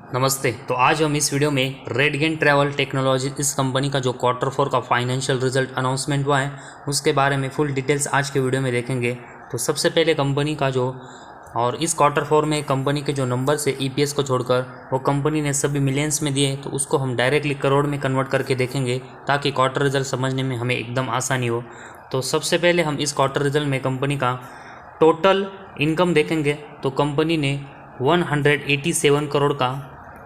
नमस्ते। तो आज हम इस वीडियो में रेडगेन ट्रैवल टेक्नोलॉजी इस कंपनी का जो क्वार्टर 4 का फाइनेंशियल रिजल्ट अनाउंसमेंट हुआ है उसके बारे में फुल डिटेल्स आज के वीडियो में देखेंगे। तो सबसे पहले कंपनी का जो और इस क्वार्टर 4 में कंपनी के जो नंबर से ईपीएस को छोड़कर वो कंपनी ने सभी मिलियंस में दिए, तो उसको हम डायरेक्टली करोड़ में कन्वर्ट करके देखेंगे ताकि क्वार्टर रिजल्ट समझने में हमें एकदम आसानी हो। तो सबसे पहले हम इस क्वार्टर रिजल्ट में कंपनी का टोटल इनकम देखेंगे। तो कंपनी ने 187 करोड़ का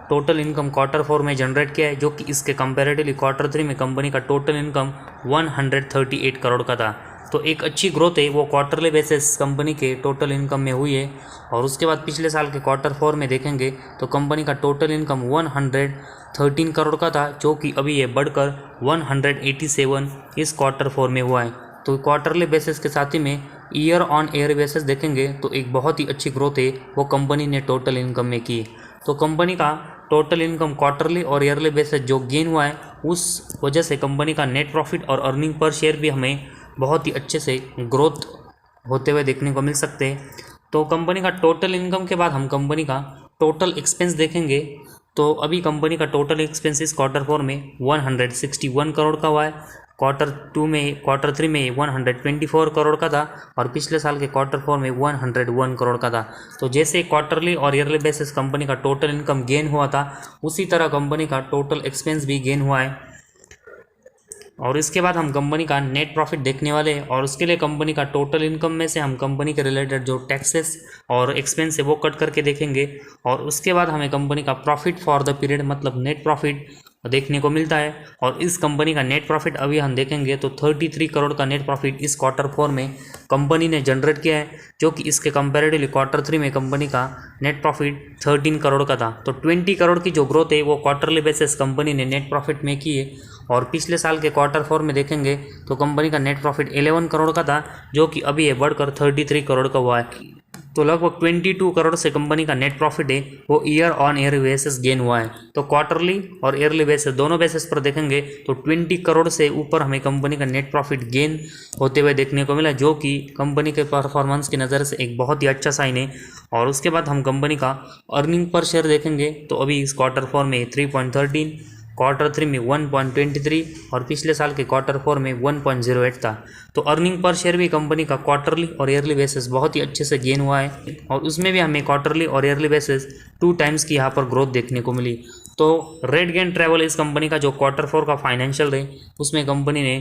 टोटल इनकम क्वार्टर 4 में जनरेट किया है, जो कि इसके कंपैरेटिवली क्वार्टर 3 में कंपनी का टोटल इनकम 138 करोड़ का था। तो एक अच्छी ग्रोथ है वो क्वार्टरली बेसिस कंपनी के टोटल इनकम में हुई है। और उसके बाद पिछले साल के क्वार्टर 4 में देखेंगे तो कंपनी का टोटल इनकम 113 करोड़ का था, जो कि अभी ये बढ़कर 187 इस क्वार्टर 4 में हुआ है। तो क्वार्टरली बेसिस के साथ ही में ईयर ऑन ईयर बेसिस देखेंगे तो एक बहुत ही अच्छी ग्रोथ है वो कंपनी ने टोटल इनकम में की। तो कंपनी का टोटल इनकम क्वार्टरली और ईयरली बेसिस जो गेन हुआ है उस वजह से कंपनी का नेट प्रॉफिट और अर्निंग पर शेयर भी हमें बहुत ही अच्छे से ग्रोथ होते हुए देखने को मिल सकते हैं। तो कंपनी का टोटल इनकम के बाद हम कंपनी का टोटल एक्सपेंस देखेंगे। तो अभी कंपनी का टोटल एक्सपेंस इस क्वार्टर 4 में 161 करोड़ का हुआ है। क्वार्टर 3 में 124 करोड़ का था और पिछले साल के क्वार्टर 4 में 101 करोड़ का था। तो जैसे क्वार्टरली और ईयरली बेसिस कंपनी का टोटल इनकम गेन हुआ था उसी तरह कंपनी का टोटल एक्सपेंस भी गेन हुआ है। और इसके बाद हम कंपनी का नेट प्रॉफिट देखने वाले हैं और उसके लिए कंपनी का टोटल इनकम में से हम कंपनी के रिलेटेड जो टैक्सेस और एक्सपेंस है वो कट करके देखेंगे। और उसके बाद हमें कंपनी का प्रॉफिट फॉर द पीरियड मतलब नेट प्रॉफिट देखने को मिलता है। और इस कंपनी का नेट प्रॉफिट अभी हम देखेंगे तो 33 करोड़ का नेट प्रॉफिट इस क्वार्टर 4 में कंपनी ने जनरेट किया है, जो कि इसके कंपैरेटिवली क्वार्टर 3 में कंपनी का नेट प्रॉफिट 13 करोड़ का था। तो 20 करोड़ की जो ग्रोथ है वो क्वार्टरली बेसिस कंपनी ने नेट प्रॉफिट में की है। और पिछले साल के क्वार्टर 4 में देखेंगे तो कंपनी का नेट प्रॉफिट 11 करोड़ का था, जो कि अभी ये बढ़कर 33 करोड़ का हुआ है। तो लगभग 22 करोड़ से कंपनी का नेट प्रॉफिट है वो year on year basis gain हुआ है। तो क्वार्टरली और ईयरली बेसिस दोनों बेसिस पर देखेंगे तो 20 करोड़ से ऊपर हमें कंपनी का नेट प्रॉफिट गेन होते हुए देखने को मिला, जो कि कंपनी के परफॉर्मेंस की नज़र से एक बहुत ही अच्छा साइन है। और उसके बाद हम कंपनी का अर्निंग पर शेयर देखेंगे तो अभी इस क्वार्टर 4 में 3.13, क्वार्टर 3 में 1.23 और पिछले साल के क्वार्टर 4 में 1.08 था। तो अर्निंग पर शेयर भी कंपनी का क्वार्टरली और ईयरली बेसिस बहुत ही अच्छे से गेन हुआ है और उसमें भी हमें क्वार्टरली और ईयरली बेसिस 2 टाइम्स की यहाँ पर ग्रोथ देखने को मिली। तो रेडगेन ट्रैवल इस कंपनी का जो क्वार्टर 4 का फाइनेंशियल है उसमें कंपनी ने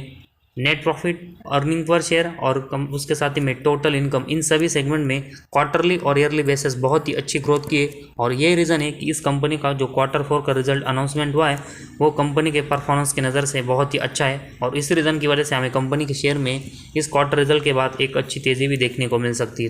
net profit, earning per share और उसके साथ ही में टोटल इनकम इन सभी सेगमेंट में क्वार्टरली और ईयरली बेसिस बहुत ही अच्छी ग्रोथ की है। और यही रीज़न है कि इस कंपनी का जो क्वार्टर 4 का रिजल्ट अनाउंसमेंट हुआ है वो कंपनी के परफॉर्मेंस की नज़र से बहुत ही अच्छा है। और इस रीज़न की वजह से हमें कंपनी के शेयर में इस क्वार्टर रिजल्ट के बाद एक अच्छी तेज़ी भी देखने को मिल सकती है।